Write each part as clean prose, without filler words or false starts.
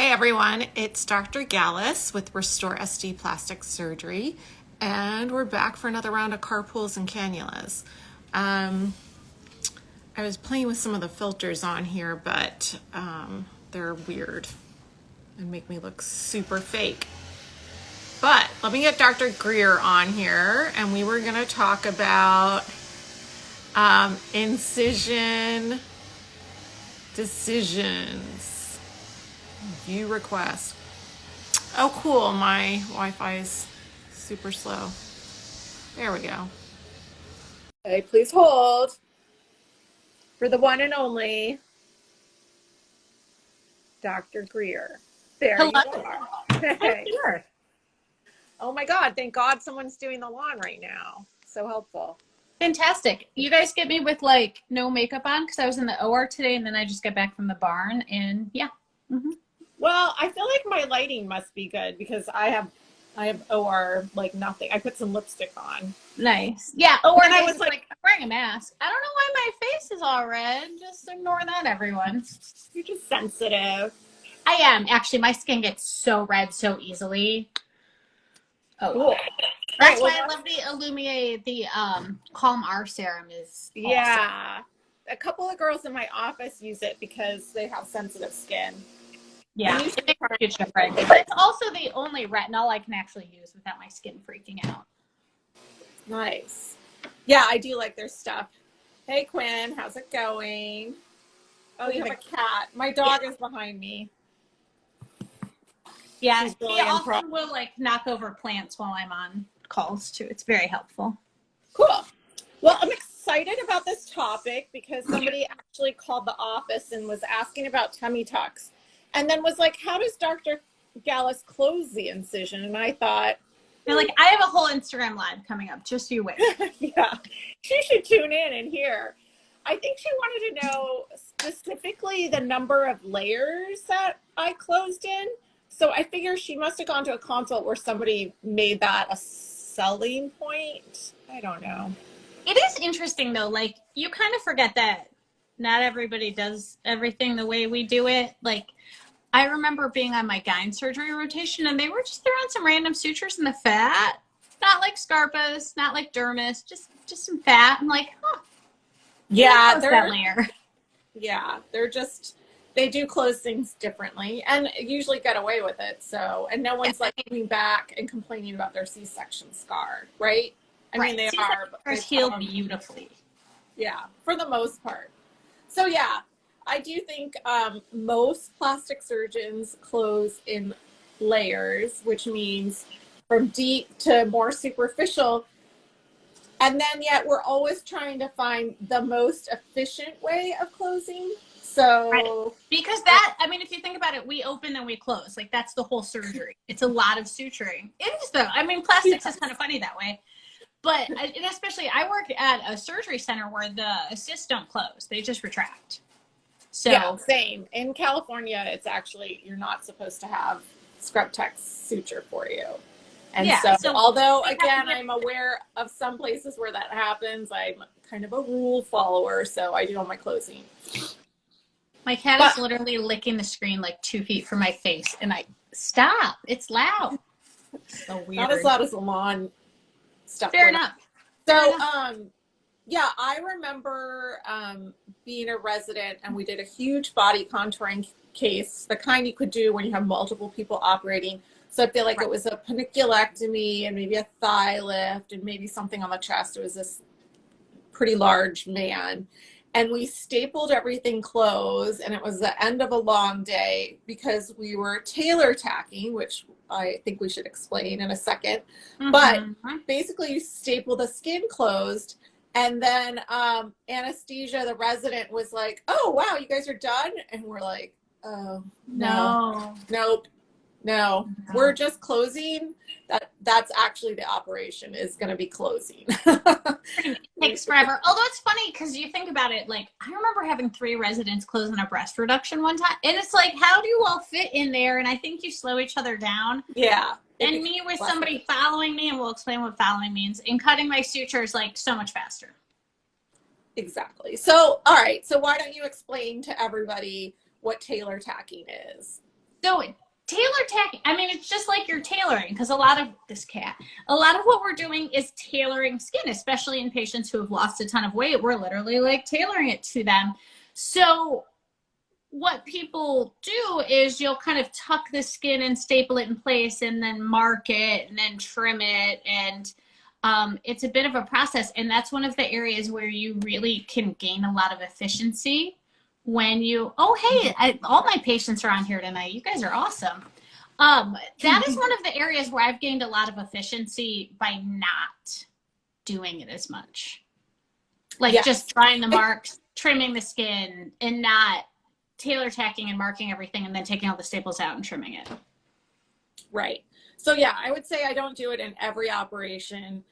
Hey everyone, it's Dr. Gallus with Restore SD Plastic Surgery, and we're back for another round of Carpools and Cannulas. I was playing with some of the filters on here, but they're weird and make me look super fake. But let me get Dr. Greer on here, and we were going to talk about incision decisions. View request. Oh, cool. My Wi-Fi is super slow. There we go. Okay, please hold for the one and only Dr. Greer. There Hello. you are. I'm Hey. here. Oh my God, thank God someone's doing the lawn right now. So helpful. Fantastic. You guys get me with like no makeup on because I was in the OR today and then I just got back from the barn and yeah. Well, I feel like my lighting must be good because I have OR like nothing. I put some lipstick on. Nice. Yeah. OR And I days was is like, like I'm wearing a mask. I don't know why my face is all red. Just ignore that, everyone. you're just sensitive. I am. Actually, my skin gets so red so easily. Oh. Cool. All right, That's well, why I love the Illuminate, the Calm R serum is awesome. yeah. A couple of girls in my office use it because they have sensitive skin. Yeah. And It makes a huge difference. But it's also the only retinol I can actually use without my skin freaking out. Nice. Yeah, I do like their stuff. Hey, Quinn, how's it going? Oh, you have a cat. My dog is behind me. Yeah, She's he really impressed. often will like knock over plants while I'm on calls too. It's very helpful. Cool. Well, I'm excited about this topic because somebody actually called the office and was asking about tummy tucks and then was like, how does Dr. Gallus close the incision? And I thought, And like I have a whole Instagram live coming up. Just you wait. yeah, she should tune in and hear. I think she wanted to know specifically the number of layers that I closed in. So I figure she must have gone to a consult where somebody made that a selling point. I don't know. It is interesting though. Like you kind of forget that not everybody does everything the way we do it. Like I remember being on my gyne surgery rotation and they were just throwing some random sutures in the fat. Not like scarpas, not like dermis, just some fat. I'm like, huh. Yeah, that layer. Yeah, they do close things differently and usually get away with it. So, and no one's like coming back and complaining about their C-section scar, right? I mean, they are, but they heal beautifully. Yeah, for the most part. So yeah, I do think most plastic surgeons close in layers, which means from deep to more superficial. And then yet we're always trying to find the most efficient way of closing. So right. Because that, I mean, if you think about it, we open and we close. Like that's the whole surgery. It's a lot of suturing. It is though. I mean, plastics is kind of funny that way. But and especially, I work at a surgery center where the assists don't close; they just retract. So yeah, same. In California, it's actually you're not supposed to have scrub tech suture for you. And yeah, so although again, I'm aware of some places where that happens, I'm kind of a rule follower, so I do all my closing. My cat is literally licking the screen like 2 feet from my face, and I stop. It's loud. So weird. Not as loud as the lawn stuff. Fair enough. So, yeah, I remember being a resident and we did a huge body contouring case, the kind you could do when you have multiple people operating. So I feel like it was a paniculectomy and maybe a thigh lift and maybe something on the chest. It was this pretty large man. And we stapled everything closed, and it was the end of a long day because we were tailor tacking, which I think we should explain in a second. Mm-hmm. But basically, you staple the skin closed, and then anesthesia, the resident was like, "Oh, wow, you guys are done?" And we're like, "Oh, nope. No, we're just closing. That's actually the operation is going to be closing." It takes forever. Although it's funny because you think about it, like I remember having 3 residents closing a breast reduction one time, and it's like, how do you all fit in there? And I think you slow each other down. Yeah. And me with somebody following me, and we'll explain what following means. And cutting my sutures like so much faster. Exactly. So, all right. So why don't you explain to everybody what tailor tacking is? So tailor tack, I mean, it's just like you're tailoring because a lot of what we're doing is tailoring skin, especially in patients who have lost a ton of weight. We're literally like tailoring it to them. So what people do is you'll kind of tuck the skin and staple it in place and then mark it and then trim it. And it's a bit of a process. And that's one of the areas where you really can gain a lot of efficiency when you, oh, hey, all my patients are on here tonight. You guys are awesome. That is one of the areas where I've gained a lot of efficiency by not doing it as much. Like just drawing the marks, trimming the skin, and not tailor tacking and marking everything and then taking all the staples out and trimming it. Right. So yeah, I would say I don't do it in every operation.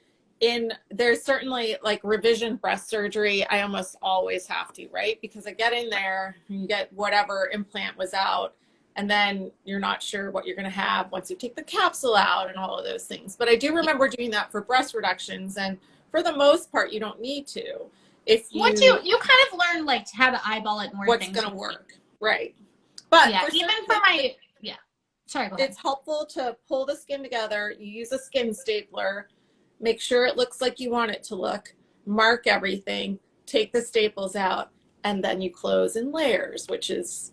There's certainly like revision breast surgery, I almost always have to, right? Because I get in there, you get whatever implant was out, and then you're not sure what you're going to have once you take the capsule out and all of those things. But I do remember doing that for breast reductions, and for the most part, you don't need to. If you kind of learn like how to eyeball it more. What's going to work, right? But yeah, sorry, go ahead. It's helpful to pull the skin together. You use a skin stapler. Make sure it looks like you want it to look. Mark everything. Take the staples out, and then you close in layers, which is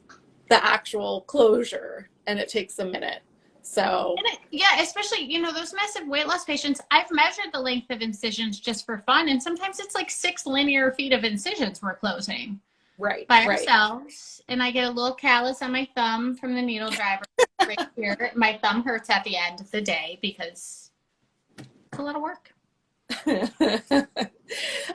the actual closure, and it takes a minute. So especially those massive weight loss patients. I've measured the length of incisions just for fun, and sometimes it's like 6 linear feet of incisions we're closing by ourselves. And I get a little callus on my thumb from the needle driver right here. My thumb hurts at the end of the day because it's a lot of work.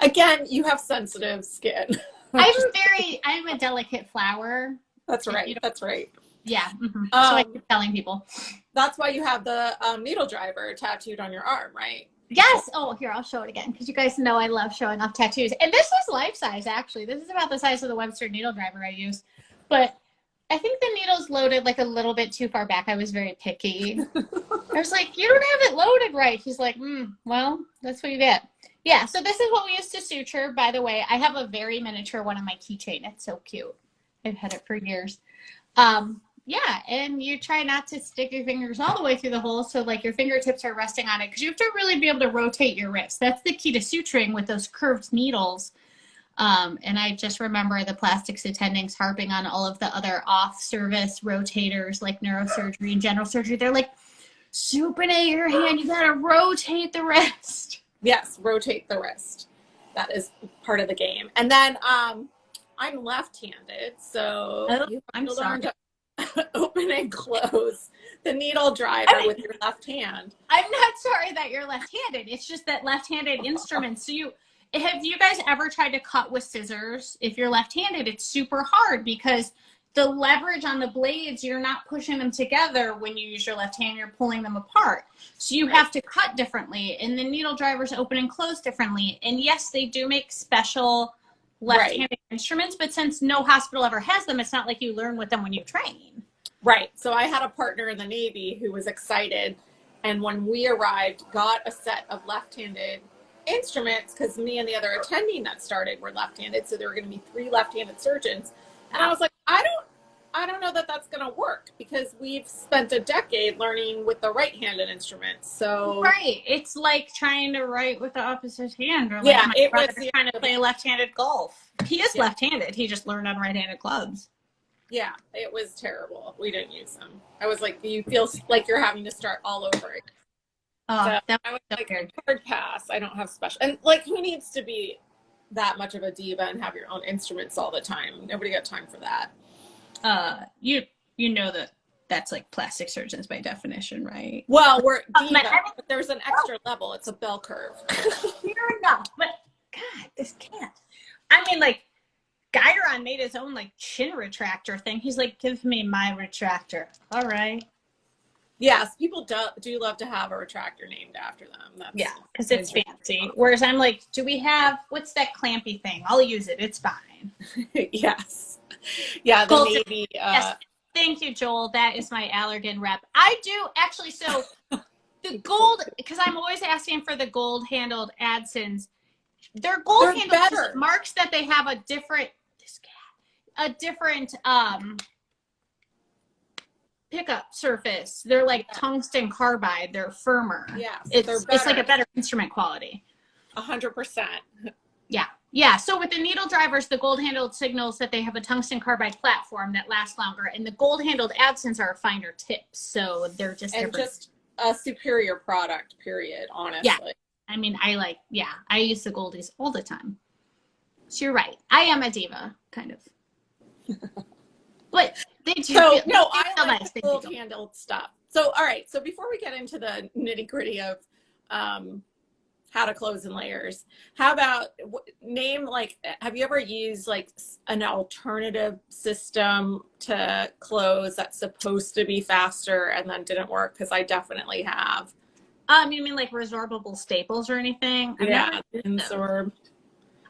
Again, you have sensitive skin. I'm a delicate flower. That's right. That's right. Yeah. Mm-hmm. So I keep telling people. That's why you have the needle driver tattooed on your arm, right? Yes. Oh, here, I'll show it again because you guys know I love showing off tattoos. And this is life size, actually. This is about the size of the Webster needle driver I use. But I think the needle's loaded like a little bit too far back. I was very picky. I was like, you don't have it loaded right. He's like, well, that's what you get. Yeah, so this is what we use to suture. By the way, I have a very miniature one on my keychain. It's so cute. I've had it for years. Yeah, and you try not to stick your fingers all the way through the hole so like your fingertips are resting on it because you have to really be able to rotate your wrist. That's the key to suturing with those curved needles. And I just remember the plastics attendings harping on all of the other off-service rotators like neurosurgery and general surgery. They're like, supinate your hand. You got to rotate the wrist. Yes, rotate the wrist. That is part of the game. And then I'm left-handed, so you have to learn to open and close the needle driver with your left hand. I'm not sorry that you're left-handed. It's just that left-handed instruments. So have you guys ever tried to cut with scissors? If you're left-handed, it's super hard because the leverage on the blades, you're not pushing them together. When you use your left hand, you're pulling them apart. So you have to cut differently, and the needle drivers open and close differently. And yes, they do make special left-handed instruments, but since no hospital ever has them, it's not like you learn with them when you train. Right. So I had a partner in the Navy who was excited, and when we arrived, got a set of left-handed instruments because me and the other attending that started were left-handed, so there were going to be 3 left-handed surgeons. And I was like, I don't know that that's going to work because we've spent a decade learning with the right-handed instruments. So it's like trying to write with the opposite hand, or like it was trying to play left-handed golf. He is left-handed. He just learned on right-handed clubs. Yeah, it was terrible. We didn't use them. I was like, you feel like you're having to start all over again. Oh, so I was like, hard pass. I don't have special. And like, who needs to be that much of a diva and have your own instruments all the time? Nobody got time for that. You know that's like plastic surgeons by definition, right? Well, we're diva, but there's an extra level. It's a bell curve. Fair enough, but God, this can't. I mean, like, Gyron made his own like chin retractor thing. He's like, give me my retractor. All right. Yes, people do love to have a retractor named after them. Because it's fancy. Whereas I'm like, do we have, what's that clampy thing? I'll use it. It's fine. Yes. Yeah, the Navy. Yes. Thank you, Joel. That is my Allergan rep. I do, actually, so the gold, because I'm always asking for the gold-handled Adsons. They're gold-handled marks that they have a different pickup surface. They're like tungsten carbide. They're firmer. Yeah, It's like a better instrument quality. 100%. Yeah. Yeah. So with the needle drivers, the gold handled signals that they have a tungsten carbide platform that lasts longer, and the gold handled Adsons are finer tips. So they're just and different. just a superior product, period, honestly. Yeah. I mean, I use the goldies all the time. So you're right. I am a diva, kind of. But they do. I like the gold handled stuff. So, all right. So before we get into the nitty gritty of how to close in layers, how about name, like, have you ever used like an alternative system to close that's supposed to be faster and then didn't work? Because I definitely have. You mean like resorbable staples or anything? Insorb.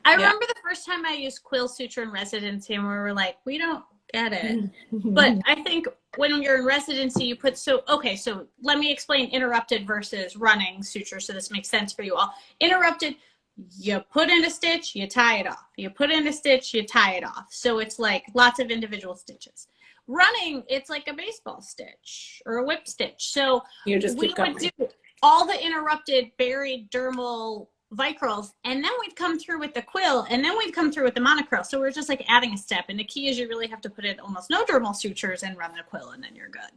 I remember the first time I used quill suture in residency, and we were like, we don't get it. But I think when you're in residency, you put, so let me explain interrupted versus running suture so this makes sense for you all. Interrupted, you put in a stitch, you tie it off. You put in a stitch, you tie it off. So it's like lots of individual stitches. Running, it's like a baseball stitch or a whip stitch. So you just keep going. Would do all the interrupted buried dermal vicryls, and then we'd come through with the quill, and then we'd come through with the monocryl. So we're just like adding a step, and the key is you really have to put in almost no dermal sutures and run the quill, and then you're good.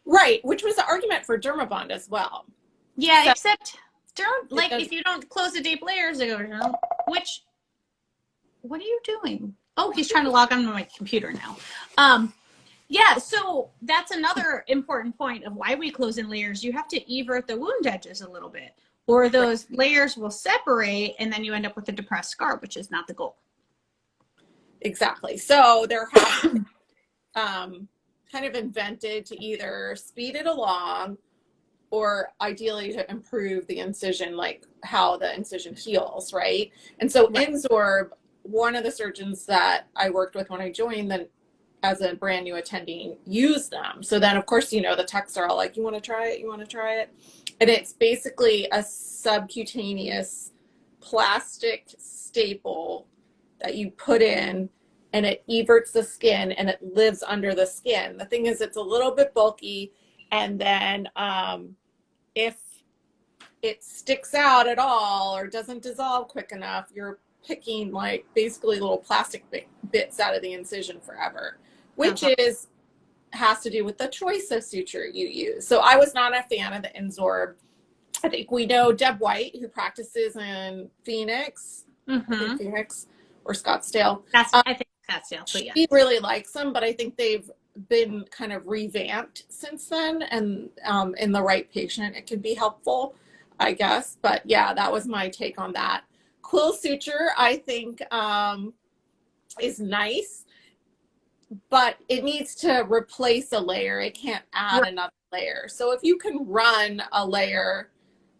Right, which was the argument for Dermabond as well. Yeah, so, except if you don't close the deep layers, which, what are you doing? Oh, he's trying to log onto my computer now. Yeah, so that's another important point of why we close in layers. You have to evert the wound edges a little bit, or those layers will separate, and then you end up with a depressed scar, which is not the goal. Exactly. So they're kind of invented to either speed it along or ideally to improve the incision, like how the incision heals, right? And so Insorb, one of the surgeons that I worked with when I joined, then as a brand new attending, use them. So then, of course, the techs are all like, you want to try it? You want to try it? And it's basically a subcutaneous plastic staple that you put in, and it everts the skin and it lives under the skin. The thing is, it's a little bit bulky, and then if it sticks out at all or doesn't dissolve quick enough, you're picking like basically little plastic bits out of the incision forever, which has to do with the choice of suture you use. So I was not a fan of the Insorb. I think we know Deb White, who practices in Phoenix, Phoenix or Scottsdale. I think Scottsdale, but yeah. She really likes them, but I think they've been kind of revamped since then, and in the right patient, it can be helpful, I guess. But yeah, that was my take on that. Quill suture, I think, is nice, but it needs to replace a layer. It can't add another layer. So if you can run a layer,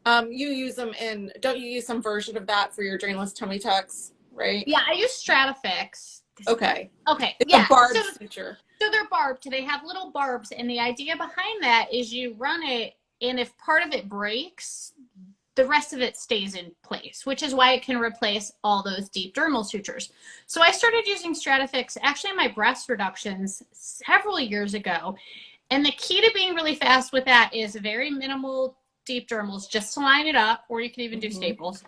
you use them in, don't you use some version of that for your drainless tummy tucks, right? Yeah, I use Stratafix. Okay. It's a barbed suture. So they're barbed. They have little barbs, and the idea behind that is you run it, and if part of it breaks, the rest of it stays in place, which is why it can replace all those deep dermal sutures. So I started using Stratafix actually in my breast reductions several years ago. And the key to being really fast with that is very minimal deep dermals, just to line it up, or you can even do staples.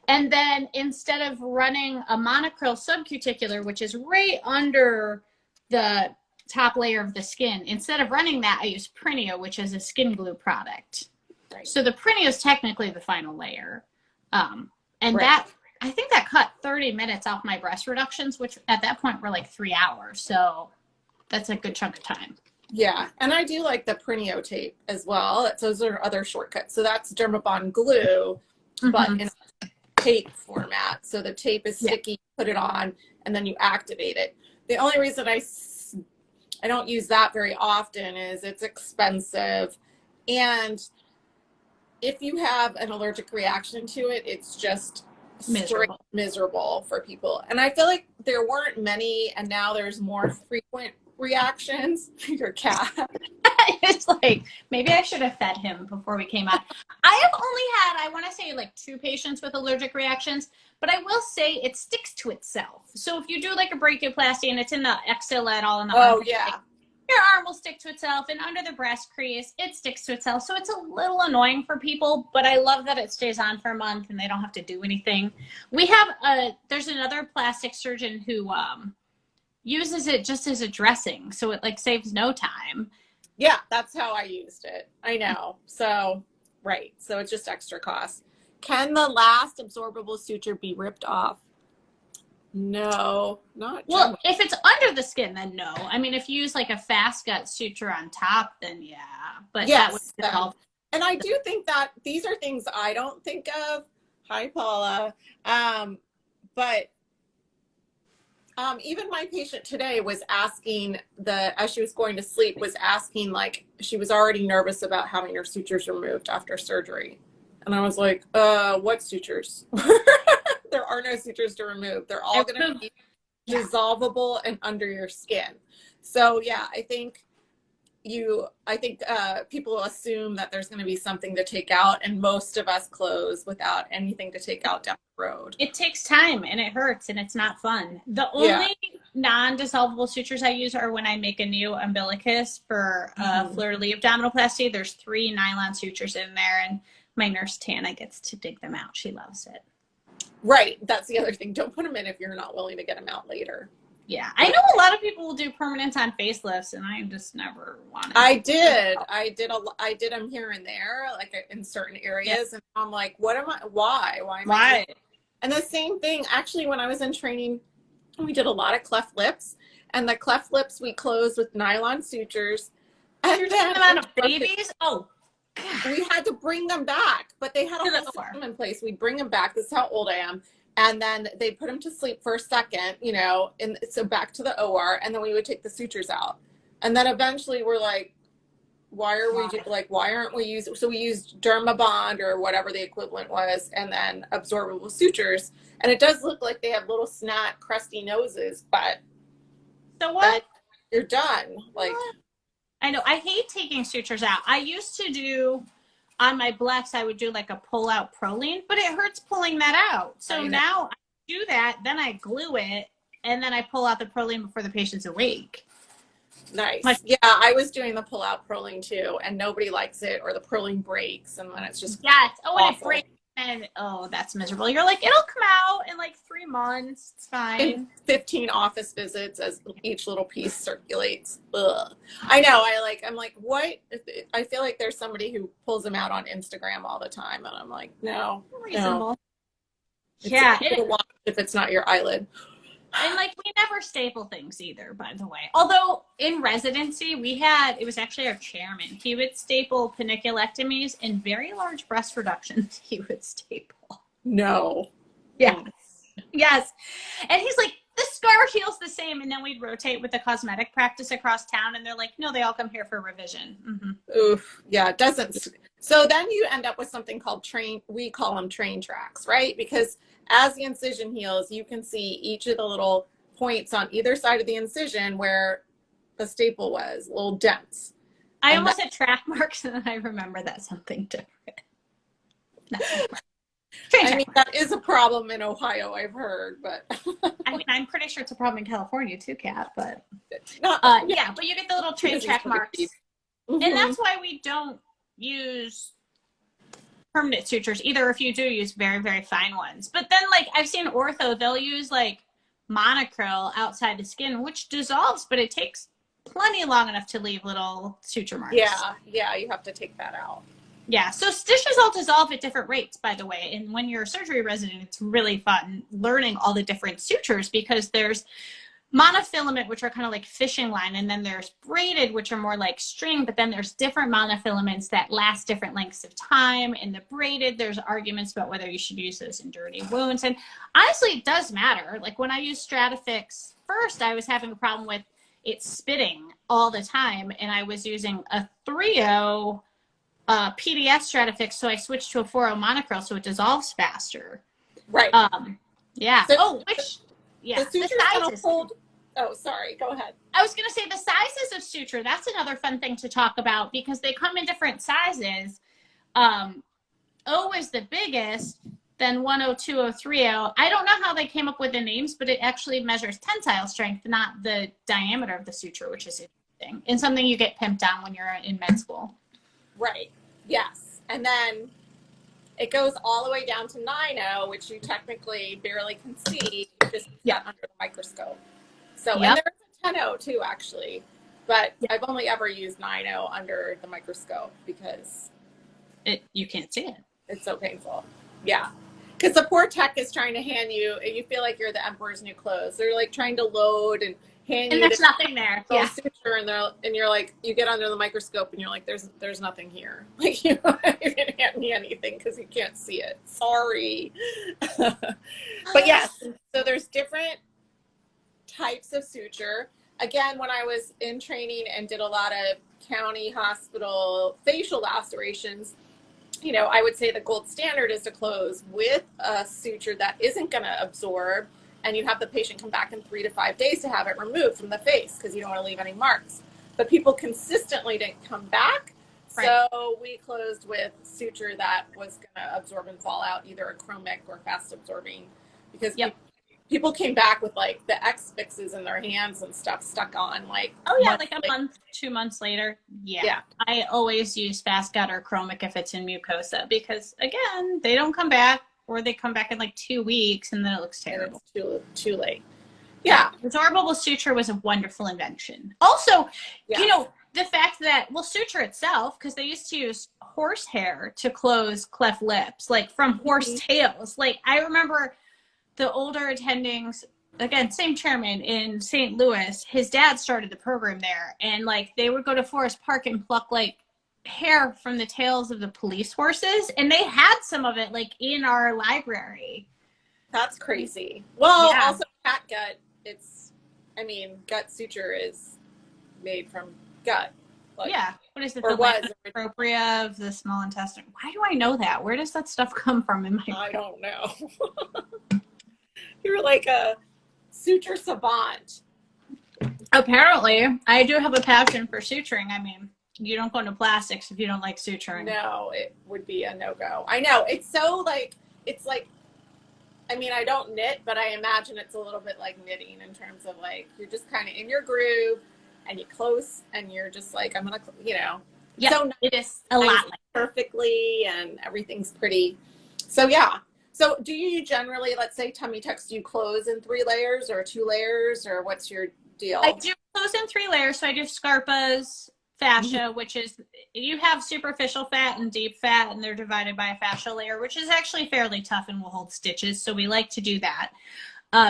And then instead of running a monocryl subcuticular, which is right under the top layer of the skin, instead of running that, I use Prineo, which is a skin glue product. Right. So the Prineo is technically the final layer. That, I think that cut 30 minutes off my breast reductions, which at that point were like 3 hours. So that's a good chunk of time. Yeah. And I do like the Prineo tape as well. Those are other shortcuts. So that's Dermabond glue, but in a tape format. So the tape is sticky, put it on, and then you activate it. The only reason I don't use that very often is it's expensive. And if you have an allergic reaction to it, it's just miserable for people. And I feel like there weren't many, and now there's more frequent reactions. Your cat. It's like, maybe I should have fed him before we came out. I have only had, I want to say, like 2 patients with allergic reactions, but I will say it sticks to itself. So if you do like a brachioplasty and it's in the axilla at all in the armpit, your arm will stick to itself, and under the breast crease, it sticks to itself. So it's a little annoying for people, but I love that it stays on for a month and they don't have to do anything. We have there's another plastic surgeon who uses it just as a dressing, so it like saves no time. Yeah, that's how I used it. I know. So, right. So it's just extra cost. Can the last absorbable suture be ripped off? No, not Well, generally. if it's under the skin, then no. I mean, if you use like a fast gut suture on top, then yeah. But that would Yes. help. And I do think that these are things I don't think of. Hi, Paula. But even my patient today was asking as she was going to sleep, was asking, like, she was already nervous about having her sutures removed after surgery. And I was like, what sutures? There are no sutures to remove. They're all going to be dissolvable and under your skin. So yeah, I think people assume that there's going to be something to take out, and most of us close without anything to take out down the road. It takes time and it hurts and it's not fun. The only non-dissolvable sutures I use are when I make a new umbilicus for fleur-de-lis abdominoplasty. There's 3 nylon sutures in there, and my nurse Tana gets to dig them out. She loves it. Right. That's the other thing. Don't put them in if you're not willing to get them out later. Yeah. I know a lot of people will do permanents on facelifts, and I just never wanted to. I did them here and there, like in certain areas. And I'm like, why am I? And the same thing, actually, when I was in training, we did a lot of cleft lips, and the cleft lips we closed with nylon sutures. And you're talking about babies? Oh. We had to bring them back, but they had a whole system in place. We'd bring them back. This is how old I am. And then they put them to sleep for a second, and so back to the OR, and then we would take the sutures out. And then eventually we're like, why aren't we using, so we used Dermabond or whatever the equivalent was, and then absorbable sutures. And it does look like they have little snot, crusty noses, but so what? You're done. Like, I know. I hate taking sutures out. I used to do, on my blex, I would do like a pull out Proline, but it hurts pulling that out. So now I do that, then I glue it, and then I pull out the Proline before the patient's awake. Nice. Yeah, I was doing the pull out Proline too, and nobody likes it, or the Proline breaks, and then it's just awful. And it breaks, and that's miserable. You're like, it'll come out in like 3 months. It's fine. And 15 office visits as each little piece circulates. Ugh. I know. I'm like, what? I feel like there's somebody who pulls them out on Instagram all the time, and I'm like, no. Reasonable. No. If it's not your eyelid. And like, we never staple things either, by the way. Although in residency, it was actually our chairman. He would staple paniculectomies and very large breast reductions. He would staple. No. Yes. Yes. And he's like, the scar heals the same. And then we'd rotate with the cosmetic practice across town. And they're like, no, they all come here for revision. Mm-hmm. Oof. Yeah, it doesn't. So then you end up with something called we call them train tracks, right? Because as the incision heals, you can see each of the little points on either side of the incision where the staple was, little dents. I almost had track marks, and then I remember that's something different. I mean, that is a problem in Ohio, I've heard, but I mean, I'm pretty sure it's a problem in California too, Kat, but but you get the little train track marks. Mm-hmm. And that's why we don't use permanent sutures either. If you do, use very, very fine ones. But then, like, I've seen ortho, they'll use like monocryl outside the skin, which dissolves, but it takes plenty long enough to leave little suture marks. Yeah, you have to take that out. Yeah, so stitches all dissolve at different rates, by the way. And when you're a surgery resident, it's really fun learning all the different sutures, because there's monofilament, which are kind of like fishing line, and then there's braided, which are more like string, but then there's different monofilaments that last different lengths of time. In the braided, there's arguments about whether you should use those in dirty wounds. And honestly, it does matter. Like when I used Stratifix first, I was having a problem with it spitting all the time, and I was using a 3.0 PDS Stratifix, so I switched to a 4.0 monocryl, so it dissolves faster. Right. Yeah. So, yeah. The suture's gonna hold. Oh, sorry. Go ahead. I was going to say the sizes of suture. That's another fun thing to talk about, because they come in different sizes. O is the biggest, then 1.0, 2.0, 3.0. I don't know how they came up with the names, but it actually measures tensile strength, not the diameter of the suture, which is and something you get pimped on when you're in med school. Right. Yes. And then it goes all the way down to 9.0, which you technically barely can see, just under the microscope. So, and there's a 10.0 too, actually. But I've only ever used 9.0 under the microscope because you can't see it. It's so painful. Yeah. Because the poor tech is trying to hand you, and you feel like you're the emperor's new clothes. They're like trying to load and hand you. And there's nothing there. Yeah. Suture, and you're like, you get under the microscope and you're like, there's nothing here. Like, you didn't hand me anything because you can't see it. Sorry. But yes, so there's different types of suture. Again, when I was in training and did a lot of county hospital facial lacerations, I would say the gold standard is to close with a suture that isn't going to absorb, and you have the patient come back in 3 to 5 days to have it removed from the face because you don't want to leave any marks. But people consistently didn't come back, so we closed with suture that was going to absorb and fall out, either acrylic or fast absorbing, because people came back with like the X fixes in their hands and stuff stuck on, like like a month, 2 months later. Yeah. I always use fast gut or chromic if it's in mucosa because again, they don't come back, or they come back in like 2 weeks and then it looks terrible. And it's too late. Yeah. Absorbable suture was a wonderful invention. Also, the fact that, suture itself, because they used to use horsehair to close cleft lips, like from horse tails. Like I remember the older attendings, again, same chairman in St. Louis, his dad started the program there. And like they would go to Forest Park and pluck like hair from the tails of the police horses. And they had some of it like in our library. That's crazy. Well, also cat gut, gut suture is made from gut. Like, what is it? The propria of the small intestine. Why do I know that? Where does that stuff come from in my I don't know. You're like a suture savant. Apparently, I do have a passion for suturing. I mean, you don't go into plastics if you don't like suturing. No, it would be a no-go. I know. It's so like, I don't knit, but I imagine it's a little bit like knitting in terms of like, you're just kind of in your groove and you close and you're just like, I'm going to, Yeah, so it is a lot like perfectly and everything's pretty. So yeah. So do you generally, let's say tummy tucks, do you close in 3 layers or 2 layers, or what's your deal? I do close in 3 layers. So I do scarpas, fascia, which is, you have superficial fat and deep fat, and they're divided by a fascia layer, which is actually fairly tough and will hold stitches. So we like to do that.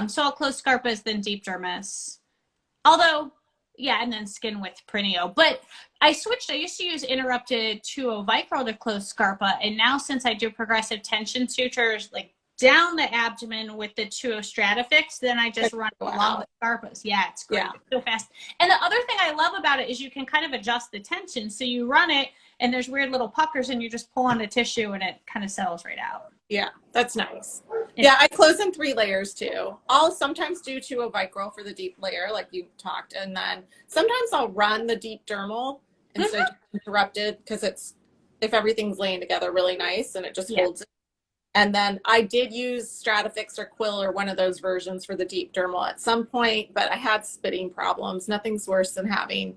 So I'll close scarpas, then deep dermis. Although, and then skin with perineo. But I switched. I used to use interrupted 2.0 Vicryl to close scarpa. And now since I do progressive tension sutures, like down the abdomen with the 2.0 Stratafix, then I just run along the scarpas. Yeah, it's great. It's so fast. And the other thing I love about it is you can kind of adjust the tension. So you run it and there's weird little puckers and you just pull on the tissue and it kind of settles right out. Yeah, that's nice. Yeah, I close in 3 layers too. I'll sometimes do 2.0 Vicryl for the deep layer, like you talked, and then sometimes I'll run the deep dermal instead of interrupted, because it's, if everything's laying together really nice and it just holds it. And then I did use Stratafix or Quill or one of those versions for the deep dermal at some point, but I had spitting problems. Nothing's worse than having,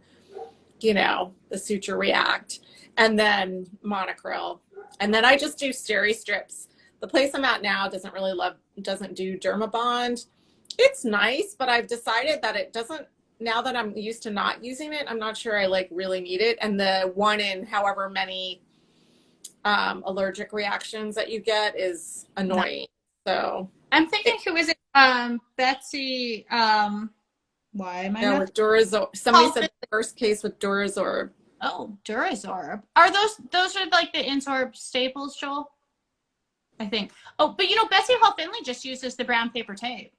the suture react. And then monocryl. And then I just do steri strips. The place I'm at now doesn't do Dermabond. It's nice, but I've decided that it doesn't, now that I'm used to not using it, I'm not sure I like really need it. And the one in however many allergic reactions that you get is annoying. So I'm thinking, who is it? Betsy, why am I not? With Durazorb. Somebody said the first case with Durazorb. Oh, Durazorb. Are those are like the Insorb staples, Joel? I think. Oh, but Betsy Hall Finley just uses the brown paper tape.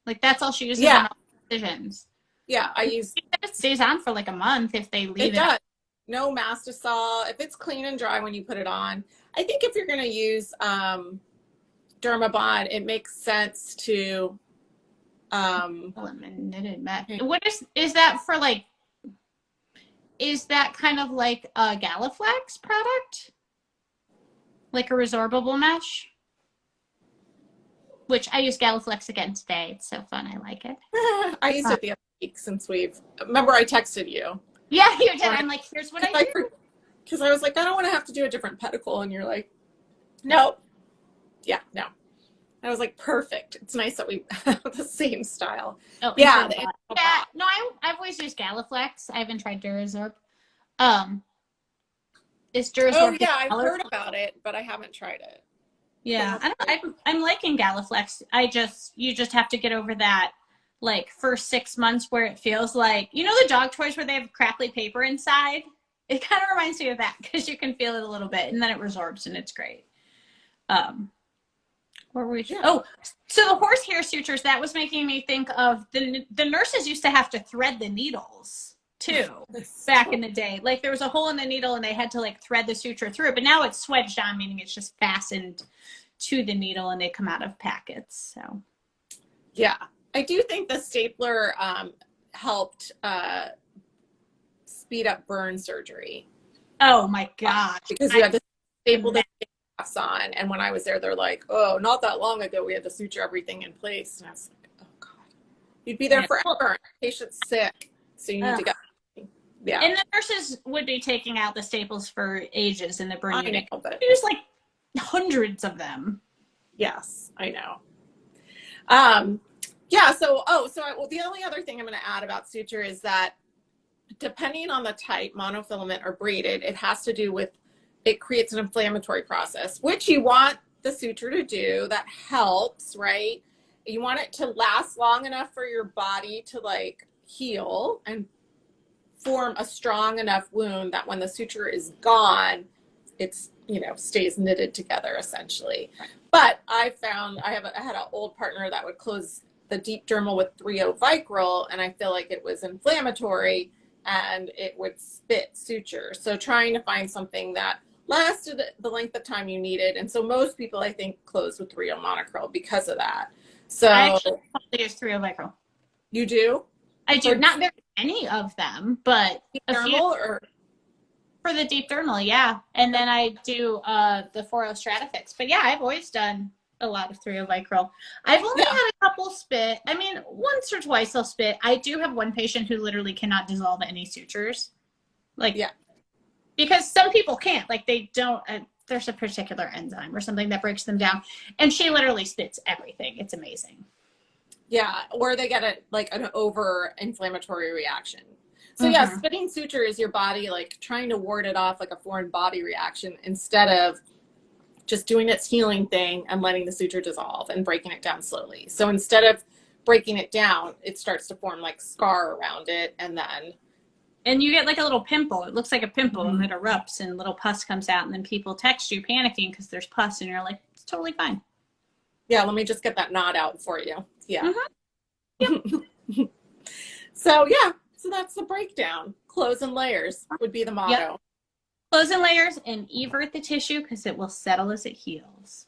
Like that's all she uses on all incisions. Yeah, I use. It stays on for like a month if they leave it. Does. No mastisol. If it's clean and dry when you put it on. I think if you're going to use Dermabond, it makes sense to. What is that for? Like, is that kind of like a Galliflex product? Like a resorbable mesh, which I use Galliflex again today. It's so fun. I like it. I used it the other week since remember I texted you. Yeah, you did. I'm like, here's what I do. Because I was like, I don't want to have to do a different pedicle. And you're like, no. Yeah, no. I was like, perfect. It's nice that we have the same style. Oh, Yeah. Yeah. No, I've always used Galaflex. I haven't tried Durazorb. Is Durazorb? Oh yeah, I've heard about it, but I haven't tried it. Yeah, I'm liking Galaflex. You just have to get over that like first 6 months where it feels like, you know, the dog toys where they have crackly paper inside. It kind of reminds me of that because you can feel it a little bit, and then it resorbs, and it's great. Where were we? Yeah. Oh, so the horsehair sutures, that was making me think of the nurses used to have to thread the needles too back in the day. Like there was a hole in the needle and they had to like thread the suture through it, but now it's swedged on, meaning it's just fastened to the needle and they come out of packets. So yeah, I do think the stapler helped speed up burn surgery. Oh my God. Because you had to staple the on, and when I was there, they're like, oh, not that long ago we had to suture everything in place, and I was like, oh God, you'd be there forever. Patient's sick, so you need to get. Yeah, and the nurses would be taking out the staples for ages in the burn unit. There's like hundreds of them. Yes, I know. Yeah. So the only other thing I'm going to add about suture is that depending on the type, monofilament or braided, it has to do with, it creates an inflammatory process, which you want the suture to do. That helps, right? You want it to last long enough for your body to like heal and form a strong enough wound that when the suture is gone, it's, you know, stays knitted together essentially. But I had an old partner that would close the deep dermal with 3/0 Vicryl, and I feel like it was inflammatory and it would spit suture. So trying to find something that lasted the length of time you needed. And so most people, I think, close with 3/0 monocryl because of that. So I actually use 3/0 Vicryl. You do? I do. Not very many of them, but a few. Or for the deep dermal, yeah. And then I do the 4/0 Stratifix. But yeah, I've always done a lot of 3/0 Vicryl. I've only had a couple spit. I mean, once or twice they'll spit. I do have one patient who literally cannot dissolve any sutures. Like, yeah. Because some people can't. Like, they don't, there's a particular enzyme or something that breaks them down. And she literally spits everything. It's amazing. Yeah, or they get an over-inflammatory reaction. So yeah, spitting suture is your body like trying to ward it off like a foreign body reaction instead of just doing its healing thing and letting the suture dissolve and breaking it down slowly. So instead of breaking it down, it starts to form like scar around it, and you get like a little pimple. It looks like a pimple and it erupts and little pus comes out, and then people text you panicking because there's pus, and you're like, it's totally fine. Yeah, let me just get that knot out for you. Yeah. Yep. So that's the breakdown. Close in layers would be the motto. Yep. Close in layers and evert the tissue because it will settle as it heals.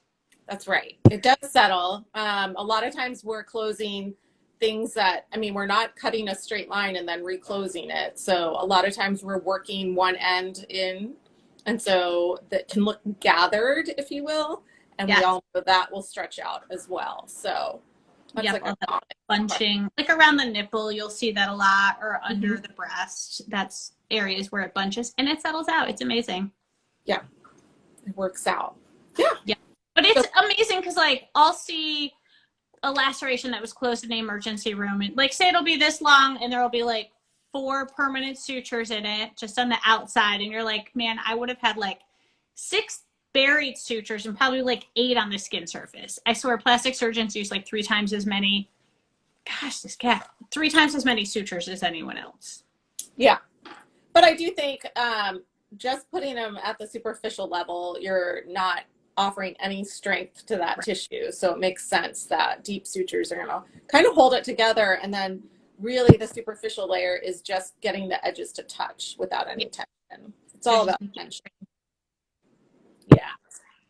That's right. It does settle. A lot of times we're closing things that, I mean, we're not cutting a straight line and then reclosing it. So a lot of times we're working one end in, and so that can look gathered, if you will. And we all know that will stretch out as well. So that's like a bunching, like around the nipple, you'll see that a lot, or under the breast. That's areas where it bunches and it settles out. It's amazing. Yeah, it works out. Yeah. But it's amazing because like I'll see a laceration that was closed in the emergency room, and like say it'll be this long and there'll be like 4 permanent sutures in it just on the outside, and you're like, man, I would have had like 6 buried sutures and probably like 8 on the skin surface. I swear plastic surgeons use like 3 times as many, 3 times as many sutures as anyone else. Yeah. But I do think just putting them at the superficial level, you're not offering any strength to that tissue. So it makes sense that deep sutures are going to kind of hold it together. And then really the superficial layer is just getting the edges to touch without any tension. It's all about tension. Yeah.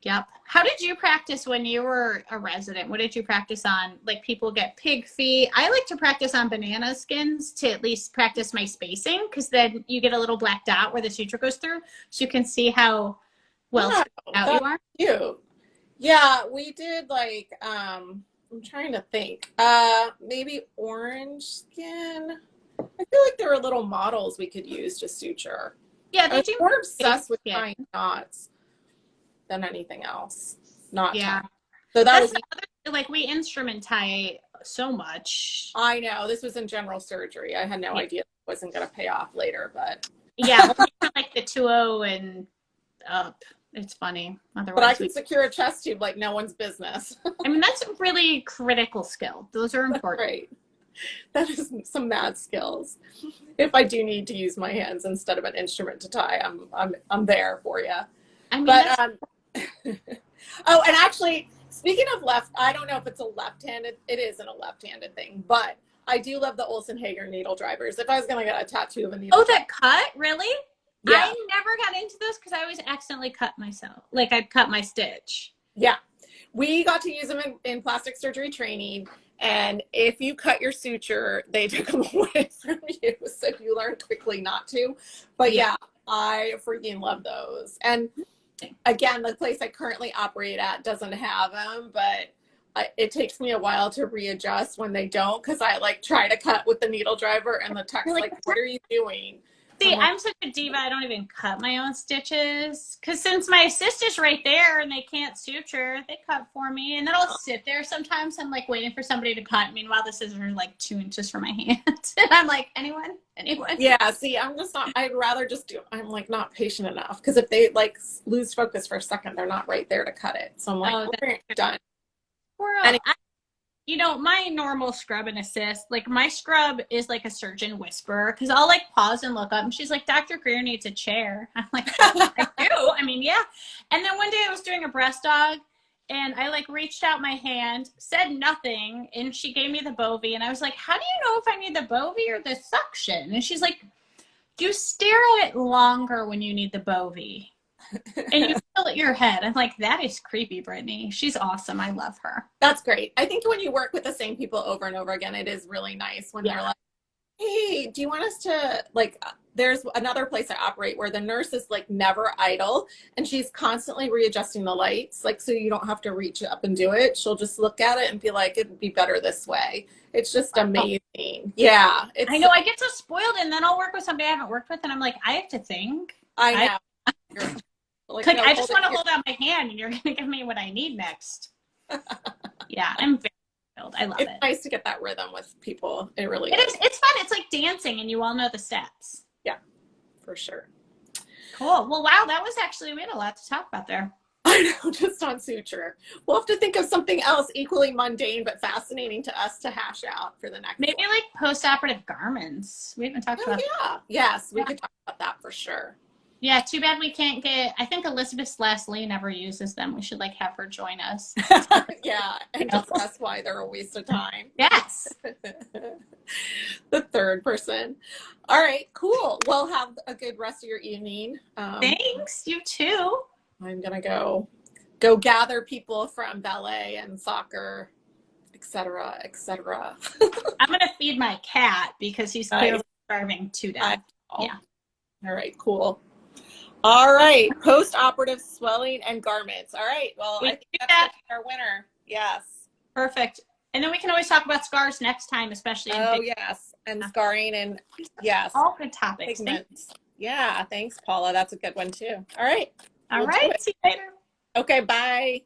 Yep. How did you practice when you were a resident? What did you practice on? Like people get pig feet. I like to practice on banana skins to at least practice my spacing, because then you get a little black dot where the suture goes through, so you can see how well out you are. Cute. Yeah, we did like I'm trying to think. Maybe orange skin. I feel like there are little models we could use to suture. Yeah, I they was do. more obsessed with Yeah. tying knots than anything else. Not Yeah. tying. So that That's was, the other, like we instrument tie so much. I know, this was in general surgery. I had no Yeah. idea it wasn't going to pay off later, but. Yeah, only for like the 2-0 and up. It's funny. But I Otherwise, could secure a chest tube like no one's business. I mean, that's a really critical skill. Those are important. Right. That is some mad skills. If I do need to use my hands instead of an instrument to tie, I'm there for you. I mean, But oh, and actually, speaking of left, I don't know if it's a left-handed. It isn't a left-handed thing, but I do love the Olsen Hager needle drivers. If I was gonna get a tattoo of a needle. oh, that cut? Really? Yeah. I never got into those because I always accidentally cut myself. Like I'd cut my stitch. Yeah. We got to use them in plastic surgery training. And if you cut your suture, they took them away from you. So you learn quickly not to. But yeah, I freaking love those. And again, the place I currently operate at doesn't have them, but it takes me a while to readjust when they don't, because I like try to cut with the needle driver and the tech's like, what are you doing? See, I'm such a diva, I don't even cut my own stitches. Because since my assistant's right there and they can't suture, they cut for me. And then I'll sit there sometimes. I'm like waiting for somebody to cut. Meanwhile, the scissors are like 2 inches from my hand. And I'm like, anyone? Yeah, see, I'm just not, I'd rather just I'm like not patient enough. Because if they like lose focus for a second, they're not right there to cut it. So I'm like, we're done. You know, my normal scrub and assist, like my scrub is like a surgeon whisperer, because I'll like pause and look up and she's like, Dr. Greer needs a chair. I'm like, I do. I mean, yeah. And then one day I was doing a breast dog and I like reached out my hand, said nothing, and she gave me the Bovie. And I was like, how do you know if I need the Bovie or the suction? And she's like, you stare at it longer when you need the Bovie. And you feel at your head. I'm like, that is creepy, Brittany. She's awesome. I love her. That's great. I think when you work with the same people over and over again, it is really nice when they're like, hey, do you want us to, like, there's another place I operate where the nurse is like never idle and she's constantly readjusting the lights. Like, so you don't have to reach up and do it. She'll just look at it and be like, it'd be better this way. It's just amazing. Yeah. I know. I get so spoiled and then I'll work with somebody I haven't worked with and I'm like, I have to think. I know. Like no, I just want to hold out my hand and you're going to give me what I need next. Yeah, I'm very thrilled. I love it. It's nice to get that rhythm with people. It really is. It's fun. It's like dancing and you all know the steps. Yeah, for sure. Cool. Well, wow, that was actually, we had a lot to talk about there. I know, just on suture. We'll have to think of something else equally mundane but fascinating to us to hash out for the next Maybe one. like post-operative garments. We haven't talked about that. Yes, we could talk about that for sure. Yeah, too bad we can't get, I think Elizabeth Lee never uses them. We should like have her join us. Yeah, and discuss why they're a waste of time. Yes. The third person. All right, cool. Well, have a good rest of your evening. Thanks, you too. I'm gonna go gather people from ballet and soccer, etc., etc. I'm gonna feed my cat because he's clearly starving to death. Yeah. All right, cool. All right, post-operative swelling and garments. All right, well, I think that's our winner. Yes. Perfect. And then we can always talk about scars next time, especially. Oh, yes, and scarring and yes. All good topics. Yeah, thanks, Paula. That's a good one too. All right. All right. See you later. Okay, bye.